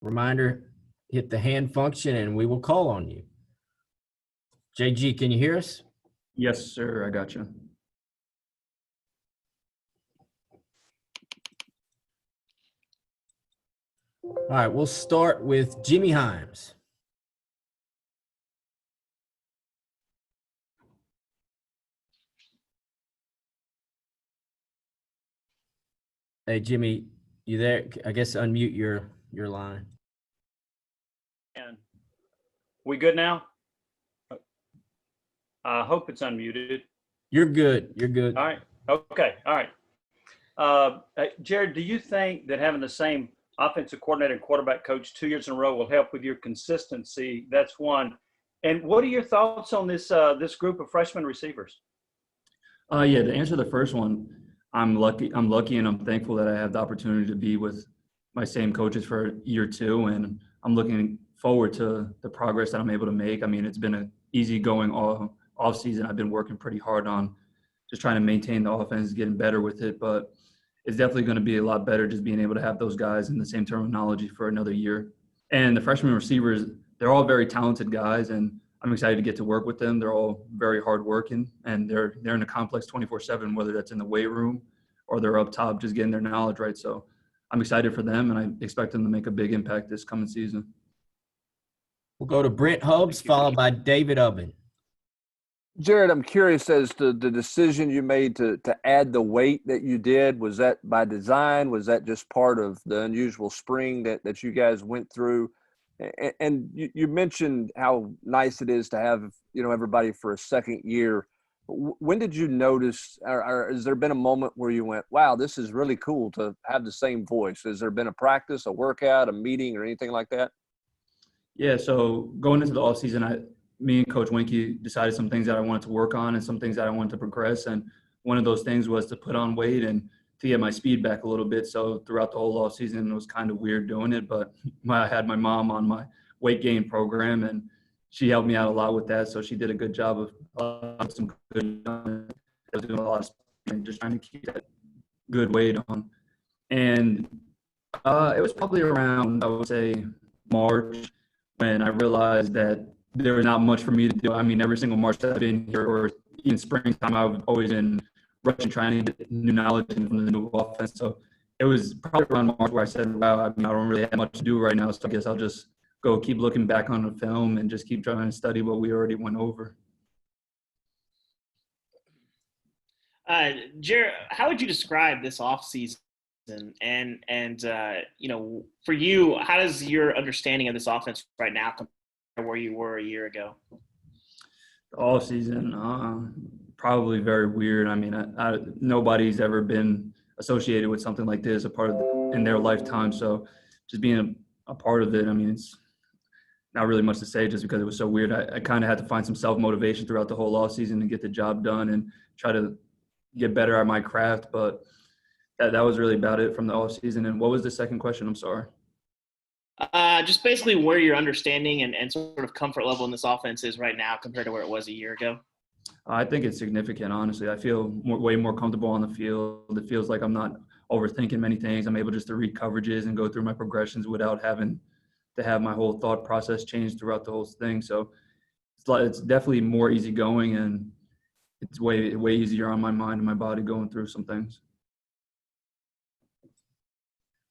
Reminder, hit the hand function and we will call on you. JG, can you hear us? Yes, sir. I got you. All right, we'll start with Jimmy Himes. Hey, Jimmy, you there? I guess unmute your line. And we good now? I hope it's unmuted. You're good. You're good. All right. Okay. All right. Jared, do you think that having the same offensive coordinator and quarterback coach 2 years in a row will help with your consistency? That's one. And what are your thoughts on this group of freshman receivers? Yeah, to answer the first one, I'm lucky and I'm thankful that I have the opportunity to be with my same coaches for year two, and I'm looking forward to the progress that I'm able to make. I mean, it's been an easygoing off season. I've been working pretty hard on just trying to maintain the offense, getting better with it, but it's definitely going to be a lot better just being able to have those guys in the same terminology for another year. And the freshman receivers, they're all very talented guys, and I'm excited to get to work with them. They're all very hardworking, and they're in the complex 24/7, whether that's in the weight room or they're up top just getting their knowledge right. So I'm excited for them, and I expect them to make a big impact this coming season. We'll go to Brent Hubbs, followed by David Ubben. Jared, I'm curious as to the decision you made to add the weight that you did. Was that by design? Was that just part of the unusual spring that you guys went through? And you mentioned how nice it is to have, everybody for a second year. When did you notice, or has there been a moment where you went, wow, this is really cool to have the same voice? Has there been a practice, a workout, a meeting, or anything like that? Yeah, so going into the offseason, me and Coach Winkie decided some things that I wanted to work on and some things that I wanted to progress. And one of those things was to put on weight and to get my speed back a little bit. So throughout the whole offseason, it was kind of weird doing it, but I had my mom on my weight gain program, and she helped me out a lot with that. So she did a good job of some good. I was doing a lot of speed, just trying to keep that good weight on. And it was probably around, I would say, March when I realized that there was not much for me to do. I mean, every single March that I've been here, or even springtime, I've always been rushing, trying to get new knowledge from the new offense. So it was probably around March where I said, wow, I don't really have much to do right now. So I guess I'll just go keep looking back on the film and just keep trying to study what we already went over. Jared, how would you describe this offseason? And for you, how does your understanding of this offense right now compare to where you were a year ago? All season, probably very weird. I mean, nobody's ever been associated with something like this, a part of in their lifetime. So just being a part of it, I mean, it's not really much to say just because it was so weird. I kind of had to find some self-motivation throughout the whole off season to get the job done and try to get better at my craft. But that was really about it from the off season. And what was the second question? I'm sorry. Just basically where your understanding and sort of comfort level in this offense is right now compared to where it was a year ago. I think it's significant, honestly. I feel way more comfortable on the field. It feels like I'm not overthinking many things. I'm able just to read coverages and go through my progressions without having to have my whole thought process change throughout the whole thing. So it's definitely more easygoing, and it's way easier on my mind and my body going through some things.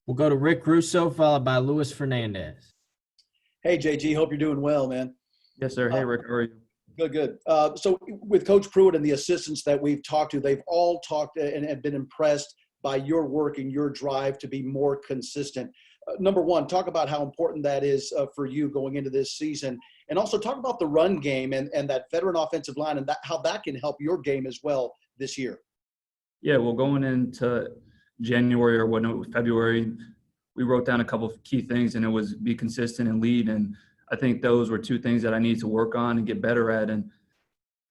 We'll go to Rick Russo, followed by Luis Fernandez. Hey, JG, hope you're doing well, man. Yes, sir. Hey, Rick, how are you? Good. So with Coach Pruitt and the assistants that we've talked to, they've all talked and have been impressed by your work and your drive to be more consistent. Number one, talk about how important that is for you going into this season. And also talk about the run game and that veteran offensive line and how that can help your game as well this year. Yeah, well, going into January or February, we wrote down a couple of key things, and it was be consistent and lead. And I think those were two things that I need to work on and get better at. And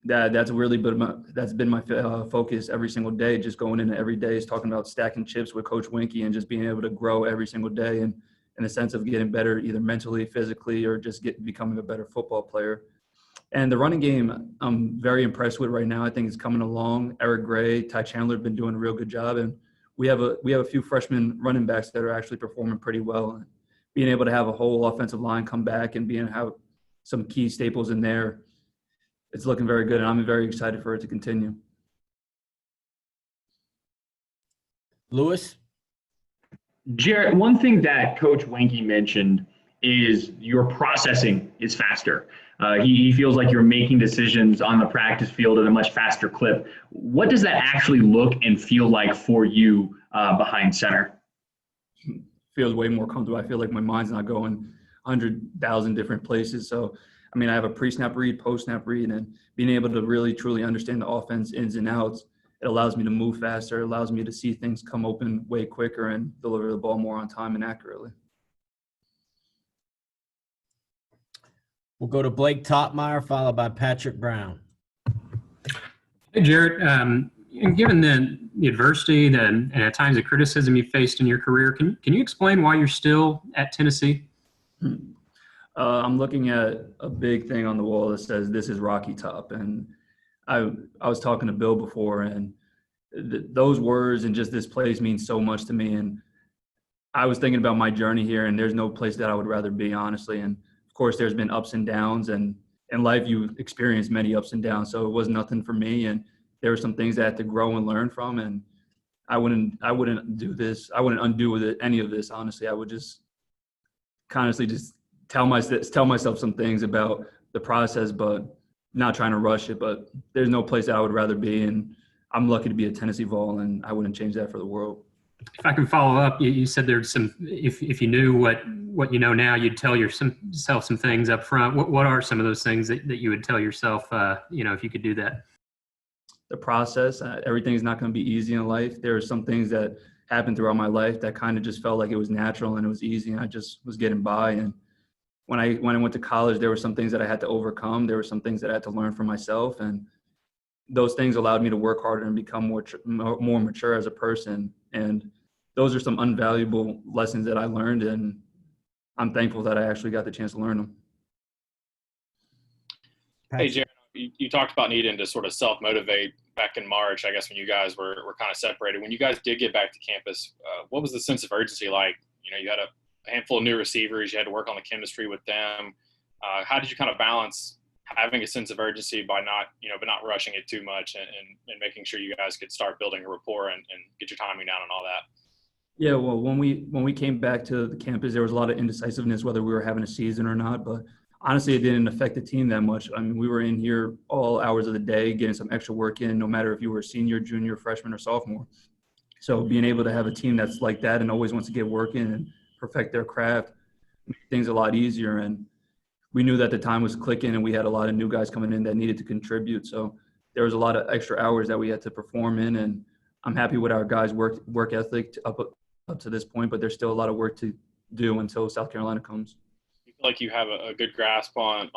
that's been my focus every single day. Just going into every day is talking about stacking chips with Coach Winkie and just being able to grow every single day, and in the sense of getting better either mentally, physically, or just becoming a better football player. And the running game, I'm very impressed with right now. I think it's coming along. Eric Gray, Ty Chandler have been doing a real good job, and we have a few freshman running backs that are actually performing pretty well. being able to have a whole offensive line come back and being able to have some key staples in there, it's looking very good, and I'm very excited for it to continue. Lewis? Jarrett, one thing that Coach Wenke mentioned is your processing is faster. He feels like you're making decisions on the practice field at a much faster clip. What does that actually look and feel like for you behind center? Feels way more comfortable. I feel like my mind's not going 100,000 different places. So, I mean, I have a pre-snap read, post-snap read, and being able to really, truly understand the offense ins and outs, it allows me to move faster. It allows me to see things come open way quicker and deliver the ball more on time and accurately. We'll go to Blake Topmeyer, followed by Patrick Brown. Hey, Jarrett, given the adversity and at times the criticism you faced in your career, can you explain why you're still at Tennessee? I'm looking at a big thing on the wall that says, "This is Rocky Top." And I was talking to Bill before, and those words and just this place means so much to me. And I was thinking about my journey here, and there's no place that I would rather be, honestly. And of course, there's been ups and downs, and in life you experience many ups and downs. So it was nothing for me, and there were some things I had to grow and learn from. And I wouldn't do this. I wouldn't undo with it, any of this, honestly. I would just honestly just tell myself some things about the process, but not trying to rush it. But there's no place that I would rather be, and I'm lucky to be a Tennessee Vol, and I wouldn't change that for the world. If I can follow up, you said there's some. If you knew what you know now, you'd tell yourself some things up front. What are some of those things that you would tell yourself? If you could do that. The process. Everything's not going to be easy in life. There are some things that happened throughout my life that kind of just felt like it was natural and it was easy, and I just was getting by. And when I went to college, there were some things that I had to overcome. There were some things that I had to learn for myself, and those things allowed me to work harder and become more mature as a person. And those are some invaluable lessons that I learned, and I'm thankful that I actually got the chance to learn them. Hey, Jared, you talked about needing to sort of self-motivate back in March, I guess, when you guys were kind of separated. When you guys did get back to campus, what was the sense of urgency like? You had a handful of new receivers. You had to work on the chemistry with them. How did you kind of balance having a sense of urgency by not rushing it too much and making sure you guys could start building a rapport and get your timing down and all that? Yeah, well, when we came back to the campus, there was a lot of indecisiveness whether we were having a season or not. But honestly, it didn't affect the team that much. I mean, we were in here all hours of the day getting some extra work in, no matter if you were a senior, junior, freshman, or sophomore. So being able to have a team that's like that and always wants to get work in and perfect their craft makes things a lot easier. And we knew that the time was clicking, and we had a lot of new guys coming in that needed to contribute. So there was a lot of extra hours that we had to perform in, and I'm happy with our guys' work ethic up to this point, but there's still a lot of work to do until South Carolina comes. You feel like you have a good grasp on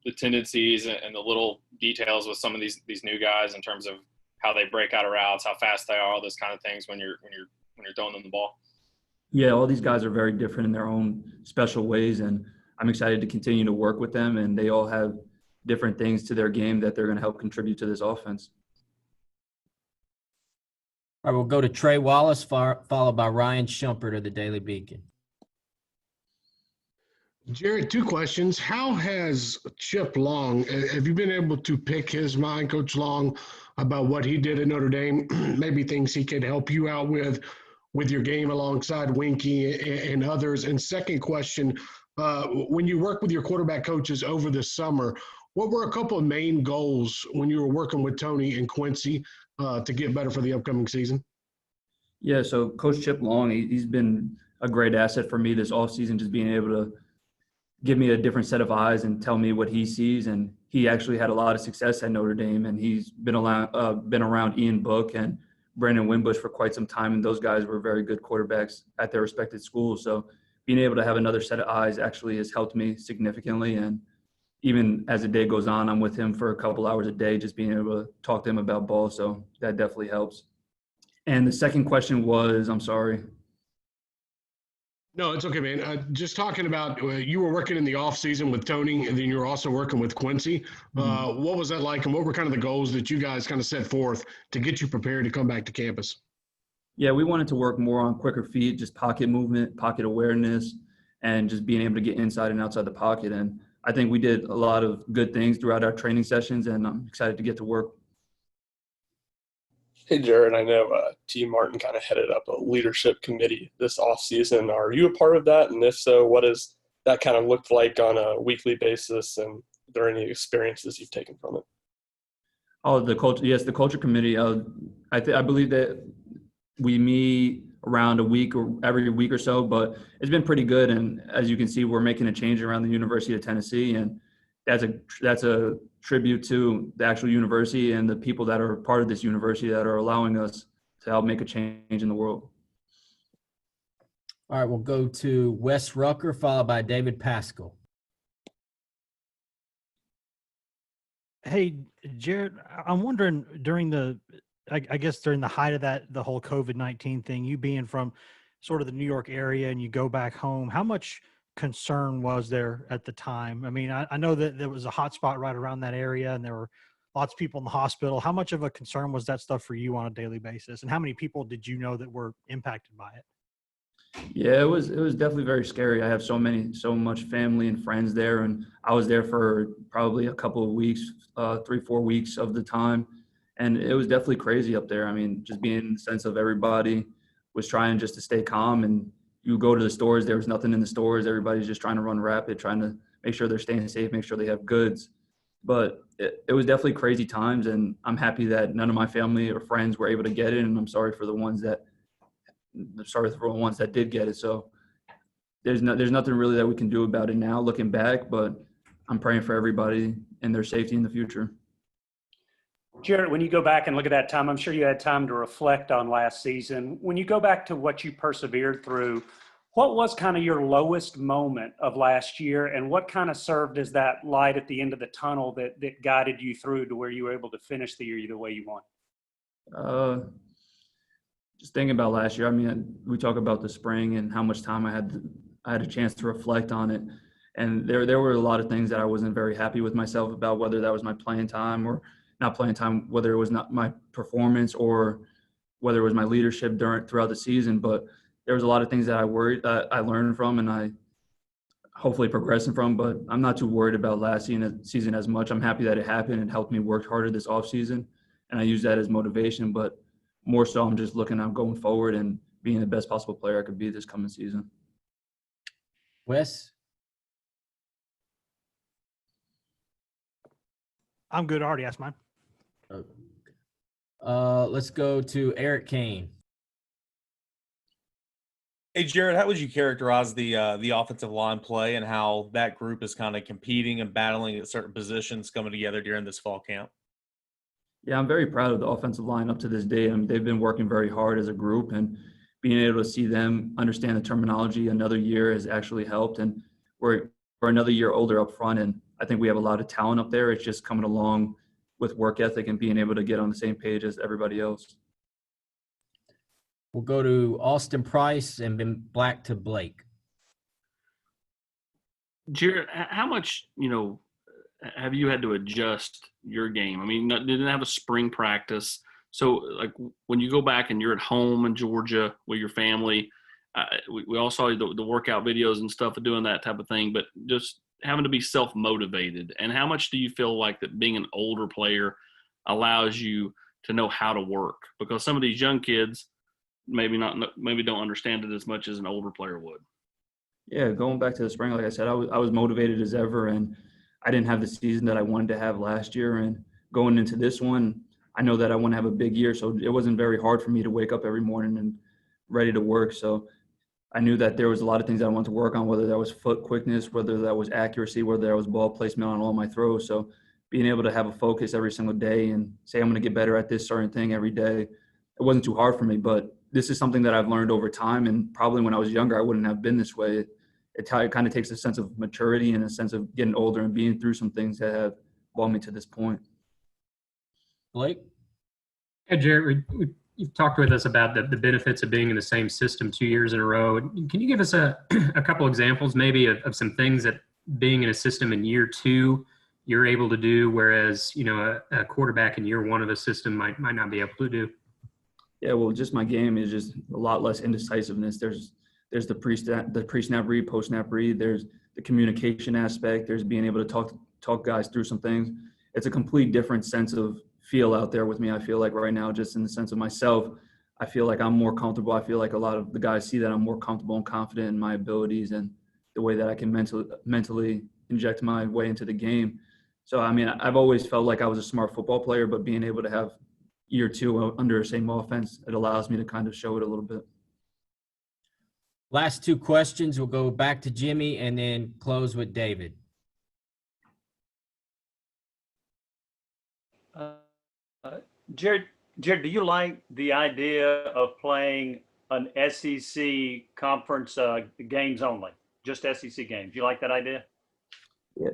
the tendencies and the little details with some of these new guys in terms of how they break out of routes, how fast they are, all those kind of things when you're throwing them the ball? Yeah, all these guys are very different in their own special ways, and I'm excited to continue to work with them, and they all have different things to their game that they're going to help contribute to this offense. All right, we'll go to Trey Wallace, followed by Ryan Shumpert of the Daily Beacon. Jared, two questions. How has Chip Long, have you been able to pick his mind, Coach Long, about what he did at Notre Dame, maybe things he could help you out with your game alongside Winky and others? And second question, when you work with your quarterback coaches over the summer, what were a couple of main goals when you were working with Tony and Quincy to get better for the upcoming season? Yeah, so Coach Chip Long, he's been a great asset for me this offseason, just being able to give me a different set of eyes and tell me what he sees. And he actually had a lot of success at Notre Dame, and he's been around Ian Book and Brandon Wimbush for quite some time, and those guys were very good quarterbacks at their respected schools. So being able to have another set of eyes actually has helped me significantly. And even as the day goes on, I'm with him for a couple hours a day, just being able to talk to him about ball. So that definitely helps. And the second question was, I'm sorry. No, it's okay, man. Just talking about you were working in the off season with Tony, and then you were also working with Quincy. What was that like, and what were kind of the goals that you guys kind of set forth to get you prepared to come back to campus? Yeah, we wanted to work more on quicker feet, just pocket movement, pocket awareness, and just being able to get inside and outside the pocket. And I think we did a lot of good things throughout our training sessions, and I'm excited to get to work. Hey, Jared, I know T. Martin kind of headed up a leadership committee this offseason. Are you a part of that? And if so, what does that kind of look like on a weekly basis? And are there any experiences you've taken from it? Oh, the culture. Yes, the culture committee. I believe that we meet around a week or every week or so, but it's been pretty good. And as you can see, we're making a change around the University of Tennessee, and that's a tribute to the actual university and the people that are part of this university that are allowing us to help make a change in the world. All right, we'll go to Wes Rucker, followed by David Pascal. Hey, Jared, I'm wondering during I guess during the height of the whole COVID-19 thing, you being from sort of the New York area and you go back home, how much concern was there at the time? I mean, I know that there was a hot spot right around that area and there were lots of people in the hospital. How much of a concern was that stuff for you on a daily basis? And how many people did you know that were impacted by it? Yeah, it was definitely very scary. I have so much family and friends there, and I was there for probably a couple of weeks, 3-4 weeks of the time. And it was definitely crazy up there. I mean, just being in the sense of everybody was trying just to stay calm, and you go to the stores, there was nothing in the stores. Everybody's just trying to run rapid, trying to make sure they're staying safe, make sure they have goods. But it was definitely crazy times, and I'm happy that none of my family or friends were able to get it, and I'm sorry for the ones that did get it. So there's nothing really that we can do about it now looking back, but I'm praying for everybody and their safety in the future. Jarrett, when you go back and look at that time, I'm sure you had time to reflect on last season. When you go back to what you persevered through, what was kind of your lowest moment of last year, and what kind of served as that light at the end of the tunnel that guided you through to where you were able to finish the year the way you want? Just thinking about last year, I mean, we talk about the spring and how much time I had a chance to reflect on it. And there were a lot of things that I wasn't very happy with myself about, whether that was my playing time or not playing time, whether it was not my performance or whether it was my leadership throughout the season. But there was a lot of things that I learned from, and I hopefully progressing from, but I'm not too worried about last season as much. I'm happy that it happened and helped me work harder this offseason, and I use that as motivation. But more so, I'm just looking at going forward and being the best possible player I could be this coming season. Wes? I'm good. I already asked mine. Let's go to Eric Kane. Hey, Jared, how would you characterize the offensive line play and how that group is kind of competing and battling at certain positions coming together during this fall camp? Yeah, I'm very proud of the offensive line up to this day. I mean, they've been working very hard as a group, and being able to see them understand the terminology another year has actually helped. And we're another year older up front, and I think we have a lot of talent up there. It's just coming along with work ethic and being able to get on the same page as everybody else. We'll go to Austin Price and then Black to Blake. Jared, how much, have you had to adjust your game? I mean, didn't have a spring practice. So, like, when you go back and you're at home in Georgia with your family, we all saw the workout videos and stuff of doing that type of thing, but just having to be self-motivated. And how much do you feel like that being an older player allows you to know how to work? Because some of these young kids maybe don't understand it as much as an older player would. Yeah, going back to the spring, like I said, I was motivated as ever, and I didn't have the season that I wanted to have last year. And going into this one, I know that I want to have a big year, so it wasn't very hard for me to wake up every morning and ready to work. So I knew that there was a lot of things I wanted to work on, whether that was foot quickness, whether that was accuracy, whether that was ball placement on all my throws. So being able to have a focus every single day and say I'm going to get better at this certain thing every day, it wasn't too hard for me. But this is something that I've learned over time, and probably when I was younger, I wouldn't have been this way. It kind of takes a sense of maturity and a sense of getting older and being through some things that have brought me to this point. Blake? Yeah, Jared, you've talked with us about the benefits of being in the same system 2 years in a row. Can you give us a couple examples maybe of some things that being in a system in year two you're able to do, whereas, a quarterback in year one of a system might not be able to do? Yeah, well, just my game is just a lot less indecisiveness. There's There's the pre-snap read, post-snap read. There's the communication aspect. There's being able to talk guys through some things. It's a complete different sense of feel out there with me. I feel like right now, just in the sense of myself, I feel like I'm more comfortable. I feel like a lot of the guys see that I'm more comfortable and confident in my abilities and the way that I can mentally inject my way into the game. So, I mean, I've always felt like I was a smart football player, but being able to have year two under the same offense, it allows me to kind of show it a little bit. Last two questions. We'll go back to Jimmy and then close with David. Jared, do you like the idea of playing an SEC conference games only, just SEC games? You like that idea?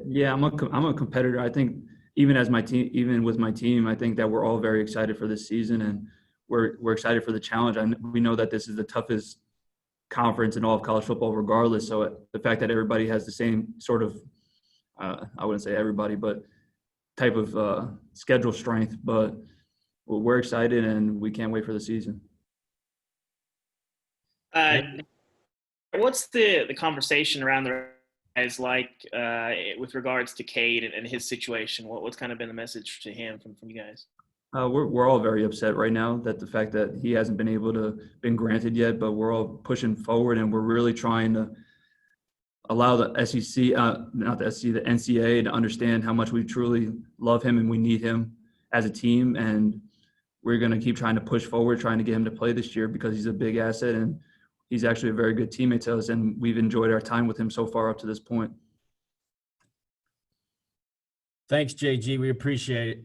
Yeah, I'm a competitor. I think even with my team, I think that we're all very excited for this season, and we're excited for the challenge. We know that this is the toughest conference in all of college football, regardless. So the fact that everybody has the same sort of, I wouldn't say everybody, but type of schedule strength. But we're excited, and we can't wait for the season. What's the conversation around the guys like with regards to Cade and his situation? What's kind of been the message to him from you guys? We're all very upset right now that the fact that he hasn't been granted yet, but we're all pushing forward, and we're really trying to allow the SEC, not the SEC, the NCAA to understand how much we truly love him and we need him as a team. And we're going to keep trying to push forward, trying to get him to play this year because he's a big asset and he's actually a very good teammate to us. And we've enjoyed our time with him so far up to this point. Thanks, JG. We appreciate it.